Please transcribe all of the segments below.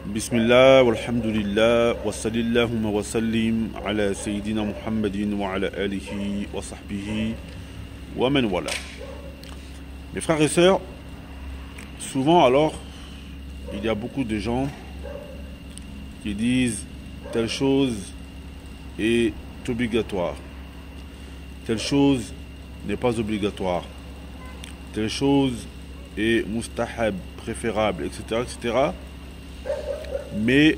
Bismillah, walhamdulillah, wa sallallahu wa sallim ala Sayyidina Muhammadin wa ala alihi wa sahbihi wa man wala. Mes frères et sœurs, souvent alors, il y a beaucoup de gens qui disent telle chose est obligatoire, telle chose n'est pas obligatoire, telle chose est mustahab, préférable, etc., etc. Mais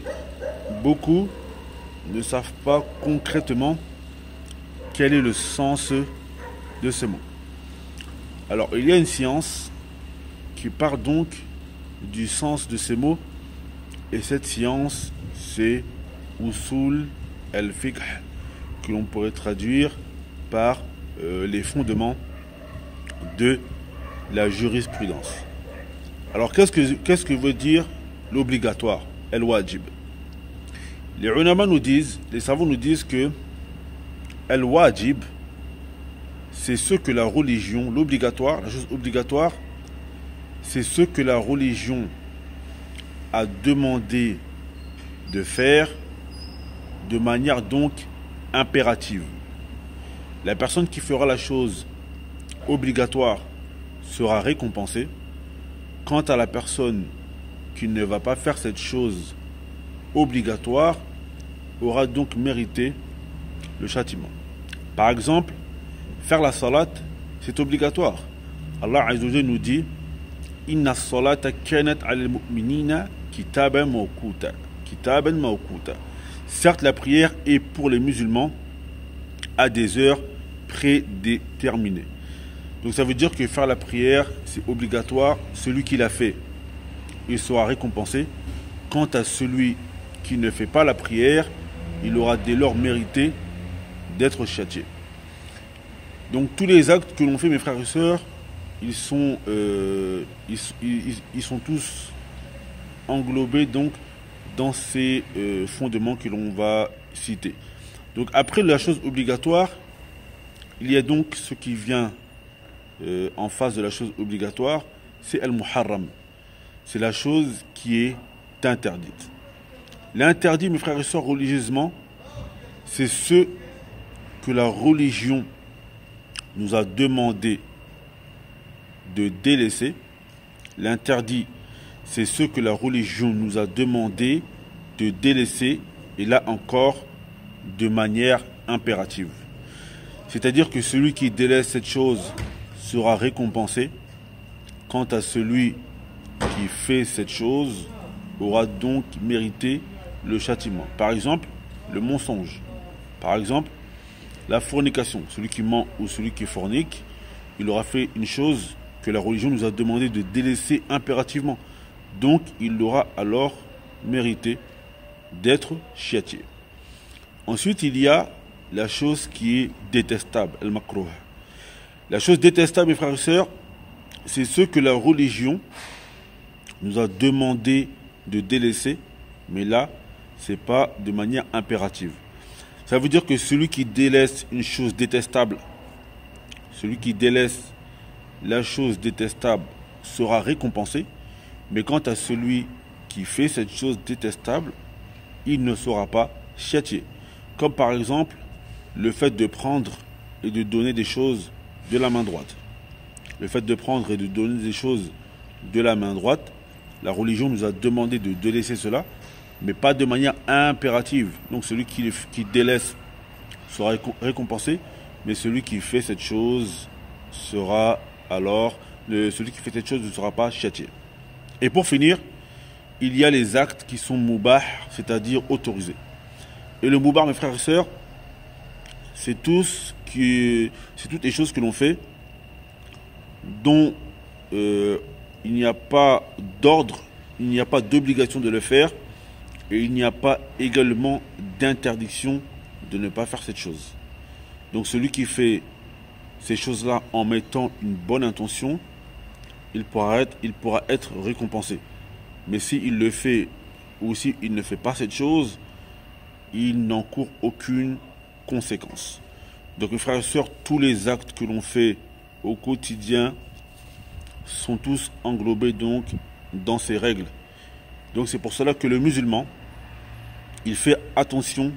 beaucoup ne savent pas concrètement quel est le sens de ce mot. Alors, il y a une science qui parle donc du sens de ces mots, et cette science, c'est Usul al-Fiqh, que l'on pourrait traduire par les fondements de la jurisprudence. Alors, qu'est-ce que veut dire l'obligatoire, al-wajib? Les ulama nous disent, les savants nous disent que al-wajib, c'est ce que la religion, l'obligatoire, la chose obligatoire, c'est ce que la religion a demandé de faire de manière donc impérative. La personne qui fera la chose obligatoire sera récompensée. Quant à la personne qui ne va pas faire cette chose obligatoire aura donc mérité le châtiment. Par exemple, faire la salat, c'est obligatoire. Allah Azza wa Jalla nous dit Inna salata kanat al mu'minina kitaban mawquta. Kitaban mawquta. Certes, la prière est pour les musulmans à des heures prédéterminées. Donc ça veut dire que faire la prière, c'est obligatoire. Celui qui l'a fait, il sera récompensé. Quant à celui qui ne fait pas la prière, il aura dès lors mérité d'être châtié. Donc tous les actes que l'on fait, mes frères et sœurs, ils sont tous englobés donc dans ces fondements que l'on va citer. Donc après la chose obligatoire, il y a donc ce qui vient en face de la chose obligatoire, c'est al-muharram. C'est la chose qui est interdite. L'interdit, mes frères et sœurs, religieusement, c'est ce que la religion nous a demandé de délaisser. L'interdit, c'est ce que la religion nous a demandé de délaisser, et là encore, de manière impérative. C'est-à-dire que celui qui délaisse cette chose sera récompensé. Quant à celui qui fait cette chose aura donc mérité le châtiment. Par exemple, le mensonge. Par exemple, la fornication. Celui qui ment ou celui qui fornique, il aura fait une chose que la religion nous a demandé de délaisser impérativement. Donc, il aura alors mérité d'être châtié. Ensuite, il y a la chose qui est détestable, al-makruh. La chose détestable, mes frères et sœurs, c'est ce que la religion nous a demandé de délaisser, mais là, ce n'est pas de manière impérative. Ça veut dire que celui qui délaisse une chose détestable, celui qui délaisse la chose détestable sera récompensé, mais quant à celui qui fait cette chose détestable, il ne sera pas châtié. Comme par exemple, le fait de prendre et de donner des choses de la main droite. Le fait de prendre et de donner des choses de la main droite, la religion nous a demandé de délaisser cela, mais pas de manière impérative. Donc celui qui délaisse sera récompensé, mais celui qui fait cette chose sera alors, celui qui fait cette chose ne sera pas châtié. Et pour finir, il y a les actes qui sont moubah, c'est-à-dire autorisés. Et le moubah, mes frères et sœurs, c'est toutes les choses que l'on fait dont il n'y a pas d'ordre, il n'y a pas d'obligation de le faire, et il n'y a pas également d'interdiction de ne pas faire cette chose. Donc celui qui fait ces choses-là en mettant une bonne intention, il pourra être récompensé. Mais s'il le fait ou s'il ne fait pas cette chose, il n'encourt aucune conséquence. Donc mes frères et sœurs, tous les actes que l'on fait au quotidien sont tous englobés donc dans ces règles. Donc c'est pour cela que le musulman, il fait attention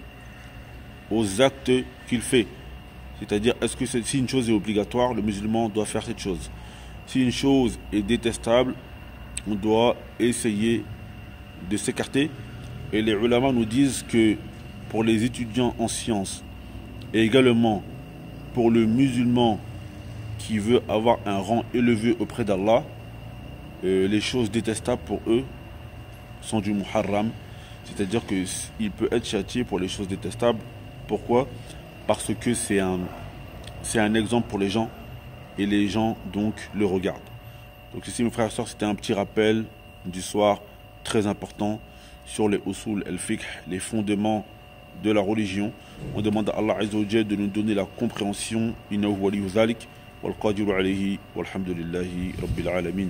aux actes qu'il fait. C'est-à-dire, est-ce que si une chose est obligatoire, le musulman doit faire cette chose. Si une chose est détestable, on doit essayer de s'écarter. Et les ulama nous disent que pour les étudiants en sciences et également pour le musulman qui veut avoir un rang élevé auprès d'Allah, les choses détestables pour eux sont du muharram. C'est-à-dire qu'il peut être châtié pour les choses détestables. Pourquoi? Parce que c'est un exemple pour les gens et les gens donc le regardent. Donc ici mes frères et sœurs, c'était un petit rappel du soir très important sur les usul al-fiqh, les fondements de la religion. On demande à Allah Azza wa Jalla de nous donner la compréhension. Innahu waliyyu dhalik wal qadiru alayhi walhamdulillahi rabbil alamin.